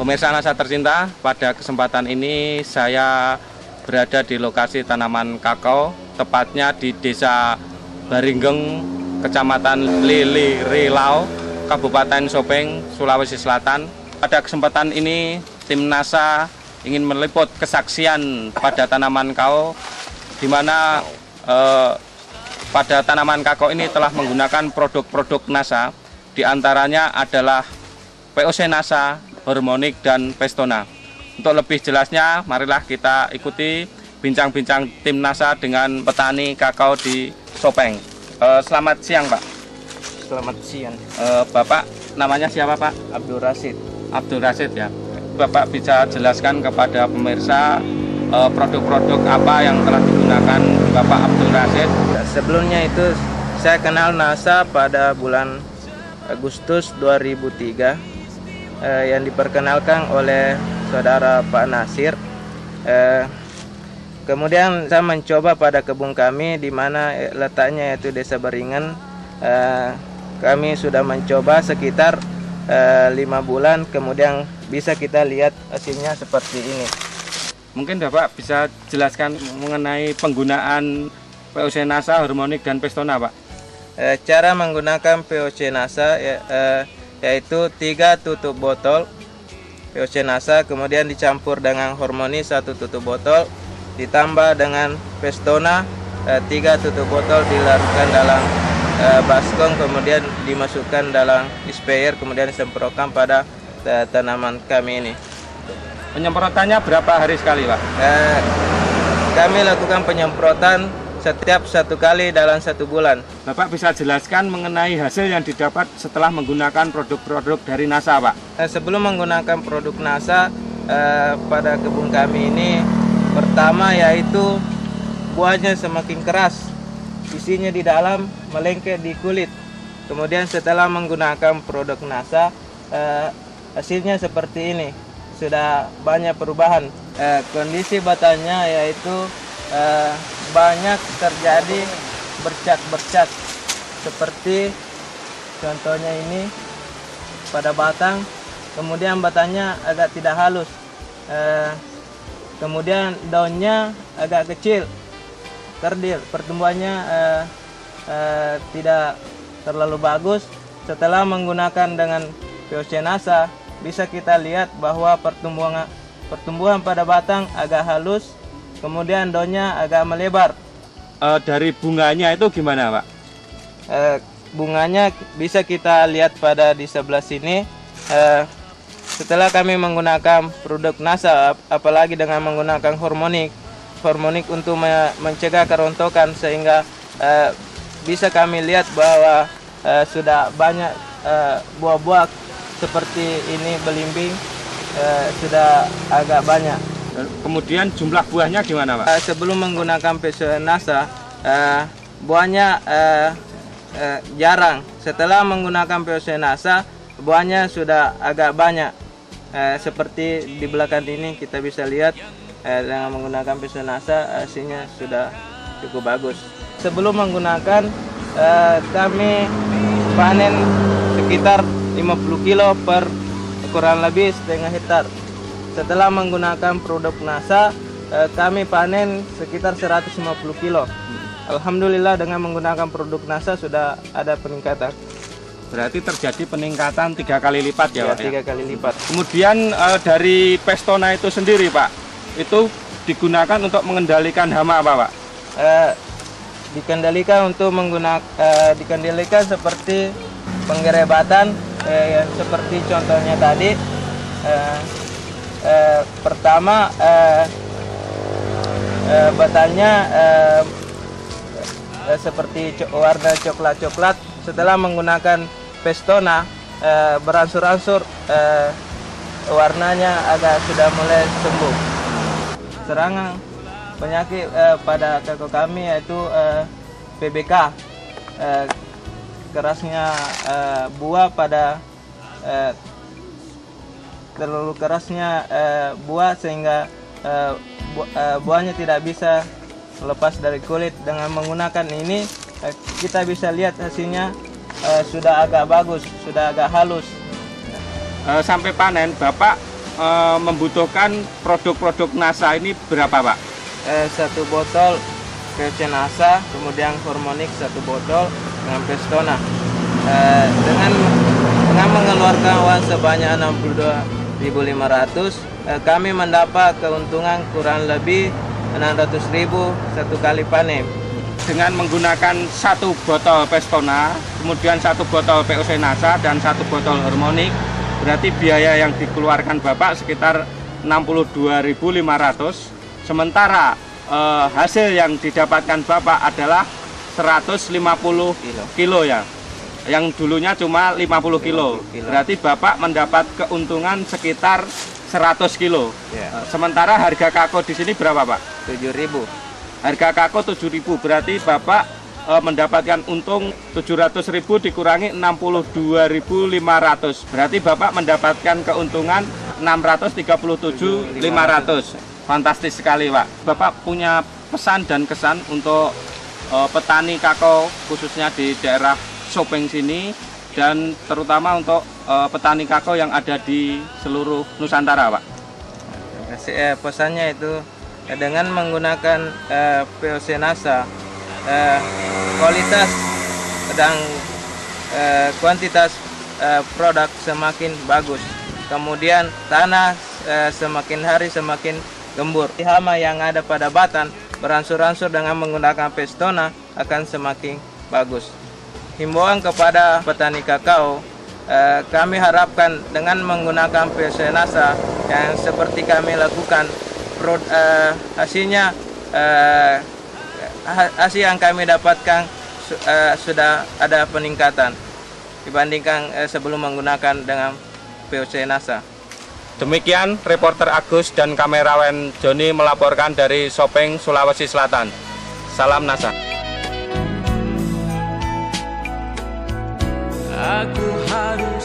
Pemirsa Nasa tercinta, pada kesempatan ini saya berada di lokasi tanaman kakao, tepatnya di Desa Baringgeng, Kecamatan Lili Rilau, Kabupaten Sopeng, Sulawesi Selatan. Pada kesempatan ini, tim NASA ingin meliput kesaksian pada tanaman kakao, di mana pada tanaman kakao ini telah menggunakan produk-produk NASA, diantaranya adalah POC NASA, Hormonic, dan Pestona. Untuk lebih jelasnya, marilah kita ikuti bincang-bincang tim NASA dengan petani kakao di Sopeng. Selamat siang, Pak. Selamat siang. Bapak namanya siapa, Pak? Abdul Rasid. Abdul Rasid, ya. Bapak bisa jelaskan kepada pemirsa produk-produk apa yang telah digunakan Bapak Abdul Rasid? Sebelumnya itu saya kenal NASA pada bulan Agustus 2003 yang diperkenalkan oleh saudara Pak Nasir. Kemudian saya mencoba pada kebun kami di mana letaknya yaitu Desa Baringan. Kami sudah mencoba sekitar 5 bulan, kemudian bisa kita lihat hasilnya seperti ini. Mungkin Bapak bisa jelaskan mengenai penggunaan POC NASA, Hormonic, dan Pestona, Pak? Cara menggunakan POC NASA yaitu 3 tutup botol POC NASA, kemudian dicampur dengan Hormonic 1 tutup botol, ditambah dengan Pestona 3 tutup botol, dilarutkan dalam baskom, kemudian dimasukkan dalam sprayer, kemudian disemprotkan pada tanaman kami ini. Penyemprotannya berapa hari sekali, Pak? Kami lakukan penyemprotan setiap 1 kali dalam 1 bulan. Bapak bisa jelaskan mengenai hasil yang didapat setelah menggunakan produk-produk dari NASA, Pak? Sebelum menggunakan produk NASA pada kebun kami ini, pertama yaitu buahnya semakin keras, isinya di dalam melengket di kulit. Kemudian setelah menggunakan produk NASA, hasilnya seperti ini, sudah banyak perubahan. Kondisi batangnya yaitu banyak terjadi bercat-bercat, seperti contohnya ini pada batang. Kemudian batangnya agak tidak halus, kemudian daunnya agak kecil, kerdil, pertumbuhannya tidak terlalu bagus. Setelah menggunakan dengan POC NASA, bisa kita lihat bahwa pertumbuhan pada batang agak halus, kemudian daunnya agak melebar. Dari bunganya itu gimana, Pak? Bunganya bisa kita lihat pada di sebelah sini. Setelah kami menggunakan produk NASA, apalagi dengan menggunakan Hormonic untuk mencegah kerontokan, sehingga bisa kami lihat bahwa sudah banyak buah-buah seperti ini belimbing, sudah agak banyak. Kemudian jumlah buahnya gimana, Pak? Sebelum menggunakan POC NASA, buahnya jarang. Setelah menggunakan POC NASA, buahnya sudah agak banyak. Seperti di belakang ini kita bisa lihat, dengan menggunakan POC NASA hasilnya sudah cukup bagus. Sebelum menggunakan, kami panen sekitar 50 kilo per kurang lebih setengah hektar. Setelah menggunakan produk NASA, kami panen sekitar 150 kilo. Alhamdulillah dengan menggunakan produk NASA sudah ada peningkatan. Berarti terjadi peningkatan 3 kali lipat, ya, Pak? 3 kali lipat. Kemudian dari Pestona itu sendiri, Pak, itu digunakan untuk mengendalikan hama apa, Pak? Dikendalikan seperti penggerebatan, seperti contohnya tadi. Pertama batangnya seperti warna coklat-coklat. Setelah menggunakan Pestona, beransur-ansur warnanya agak sudah mulai sembuh. Serangan penyakit pada kakao kami yaitu PBK, kerasnya buah pada terlalu kerasnya buah sehingga buahnya tidak bisa lepas dari kulit. Dengan menggunakan ini kita bisa lihat hasilnya sudah agak bagus, sudah agak halus. Sampai panen, Bapak membutuhkan produk-produk NASA ini berapa, Pak? 1 botol POC NASA, kemudian Hormonix 1 botol dengan Pestona. Dengan mengeluarkan uang sebanyak 62.500, kami mendapat keuntungan kurang lebih 600.000 satu kali panen. Dengan menggunakan 1 botol Pestona, kemudian 1 botol POC NASA dan 1 botol Hormonix, berarti biaya yang dikeluarkan Bapak sekitar 62.500. Sementara hasil yang didapatkan Bapak adalah 150 kilo ya, yang dulunya cuma 50 kilo. Berarti Bapak mendapat keuntungan sekitar 100 kilo. Sementara harga kako di sini berapa, Pak? 7.000. Harga kako 7.000, berarti Bapak mendapatkan untung 700.000 dikurangi 62.500. Berarti Bapak mendapatkan keuntungan 637.500. Fantastis sekali, Pak. Bapak punya pesan dan kesan untuk petani kakao khususnya di daerah Sopeng sini dan terutama untuk petani kakao yang ada di seluruh Nusantara, Pak. Pesannya itu dengan menggunakan POC NASA, kualitas dan kuantitas produk semakin bagus. Kemudian tanah semakin hari semakin gembur. Hama yang ada pada batang beransur-ansur dengan menggunakan Pestona akan semakin bagus. Himbauan kepada petani kakao, kami harapkan dengan menggunakan POC NASA yang seperti kami lakukan, hasilnya hasil yang kami dapatkan sudah ada peningkatan dibandingkan sebelum menggunakan dengan POC NASA. Demikian reporter Agus dan kamerawan Joni melaporkan dari Sopeng, Sulawesi Selatan. Salam NASA. Aku harus